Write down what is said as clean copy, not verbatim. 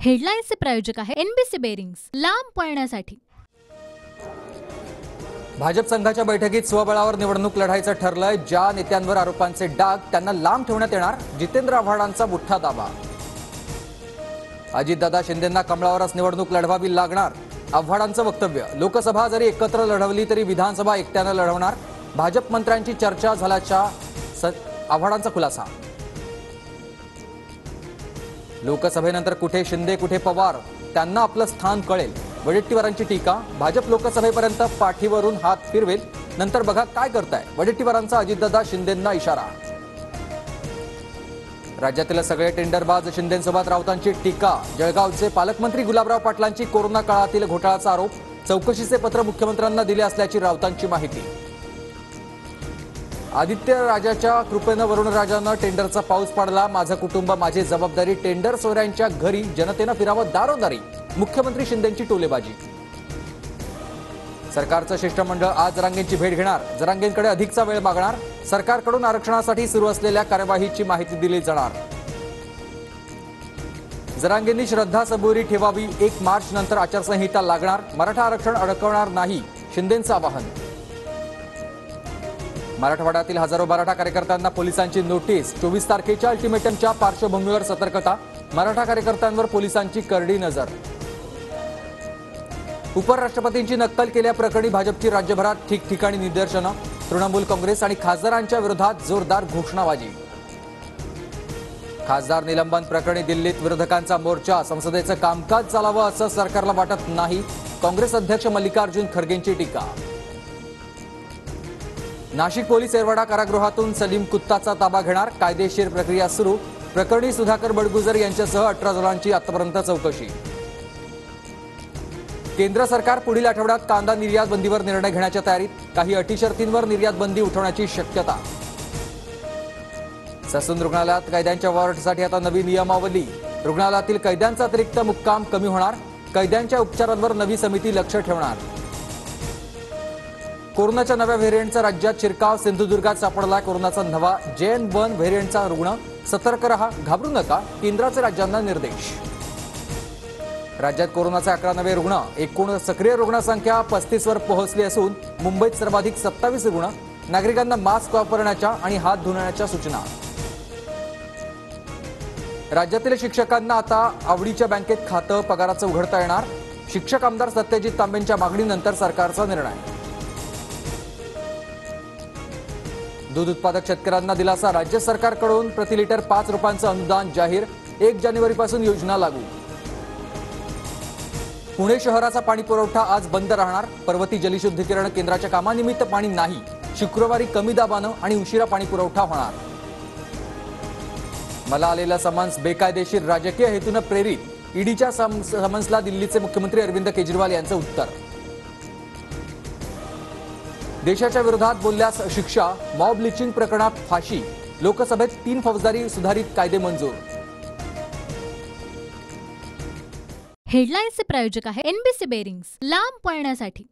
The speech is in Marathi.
हेडलाईन्सचे प्रायोजक आहे एनबीसी बेरिंग्स, लांब पळण्यासाठी। भाजप संघाच्या बैठकीत स्वबळावर निवडणूक लढायचं ठरलंय। ज्या नेत्यांवर आरोपांचे डाग त्यांना लांब ठेवण्यात येणार। जितेंद्र आव्हाडांचा मोठा दावा। अजितदादा शिंदेंना कमळावरच निवडणूक लढवावी लागणार। आव्हाडांचं वक्तव्य। लोकसभा जरी एकत्र लढवली तरी विधानसभा एकट्यानं लढवणार। भाजप मंत्र्यांची चर्चा झाल्याचा आव्हाडांचा खुलासा। लोकसभेनंतर कुठे शिंदे कुठे पवार, त्यांना आपलं स्थान कळेल। वडेट्टीवारांची टीका। भाजप लोकसभेपर्यंत पाठीवरून हात फिरवेल, नंतर बघा काय करताय। वडेट्टीवारांचा अजितदादा शिंदेंना इशारा। राज्यातील सगळे टेंडरबाज शिंदेंसोबत राऊतांची टीका। जळगावचे पालकमंत्री गुलाबराव पाटलांची कोरोना काळातील घोटाळ्याचा आरोप। चौकशीचे पत्र मुख्यमंत्र्यांना दिले असल्याची राऊतांची माहिती। आदित्य राजाच्या कृपेनं वरुणराजानं टेंडरचा पाऊस पाडला। माझं कुटुंब माझी जबाबदारी। टेंडर चोऱ्यांच्या घरी जनतेनं फिरावं दारोदारी। मुख्यमंत्री शिंदेंची टोलेबाजी। सरकारचं शिष्टमंडळ आज जरांगेंची भेट घेणार। जरांगेंकडे अधिकचा वेळ मागणार। सरकारकडून आरक्षणासाठी सुरू असलेल्या कार्यवाहीची माहिती दिली जाणार। जरांगेंनी श्रद्धा सबुरी ठेवावी। 1 मार्च नंतर आचारसंहिता लागणार। मराठा आरक्षण अडकवणार नाही, शिंदेंचं आवाहन। मराठवाड्यातील हजारो मराठा कार्यकर्त्यांना पोलिसांची नोटीस। 24 तारखेच्या अल्टिमेटमच्या पार्श्वभूमीवर सतर्कता। मराठा कार्यकर्त्यांवर पोलिसांची करडी नजर। उपराष्ट्रपतींची नक्कल केल्याप्रकरणी भाजपची राज्यभरात ठिकठिकाणी निदर्शनं। तृणमूल काँग्रेस आणि खासदारांच्या विरोधात जोरदार घोषणाबाजी। खासदार निलंबन प्रकरणी दिल्लीत विरोधकांचा मोर्चा। संसदेचं कामकाज चालावं असं सरकारला वाटत नाही। काँग्रेस अध्यक्ष मल्लिकार्जुन खरगेंची टीका। नाशिक पोलीस येरवाडा कारागृहातून सलीम कुत्ताचा ताबा घेणार। कायदेशीर प्रक्रिया सुरू। प्रकरणी सुधाकर बडगुजर यांच्यासह 18 जणांची आतापर्यंत चौकशी। केंद्र सरकार पुढील आठवड्यात कांदा निर्यात बंदीवर निर्णय घेण्याच्या तयारीत। काही अटी शर्तींवर निर्यात बंदी उठवण्याची शक्यता। ससून रुग्णालयात कैद्यांच्या वॉर्डसाठी आता नवी नियमावली। रुग्णालयातील कैद्यांचा अतिरिक्त मुक्काम कमी होणार। कैद्यांच्या उपचारांवर नवी समिती लक्ष ठेवणार। कोरोनाच्या नव्या व्हेरियंटचा राज्यात शिरकाव। सिंधुदुर्गात सापडला कोरोनाचा नवा JN1 व्हेरियंटचा रुग्ण। सतर्क रहा, घाबरू नका, केंद्राचे राज्यांना निर्देश। राज्यात कोरोनाचे 11 नवे रुग्ण। एकूण सक्रिय रुग्णसंख्या 35 वर पोहोचली असून मुंबईत सर्वाधिक 27 रुग्ण। नागरिकांना मास्क वापरण्याच्या आणि हात धुण्याच्या सूचना। राज्यातील शिक्षकांना आता आवडीच्या बँकेत खातं पगाराचं उघडता येणार। शिक्षक आमदार सत्यजित तांबेंच्या मागणीनंतर सरकारचा निर्णय। दूध उत्पादक शेतकऱ्यांना दिलासा। राज्य सरकारकडून प्रति लिटर 5 रुपयांचं अनुदान जाहीर। 1 जानेवारीपासून योजना लागू। पुणे शहराचा पाणी पुरवठा आज बंद राहणार। पर्वती जलशुद्धीकरण केंद्राच्या कामानिमित्त पाणी नाही। शुक्रवारी कमी दाबानं आणि उशिरा पाणी पुरवठा होणार। मला आलेला समन्स बेकायदेशीर राजकीय हेतूनं प्रेरित। ईडीच्या समन्सला दिल्लीचे मुख्यमंत्री अरविंद केजरीवाल यांचं उत्तर। देशाच्या विरोधात बोलल्यास शिक्षा। मॉब लिचिंग प्रकरणात फाशी। लोकसभेत 3 फौजदारी सुधारित कायदे मंजूर। हेडलाईन्सचे प्रायोजक आहे एनबीसी बेरिंग्स, लांब पळण्यासाठी।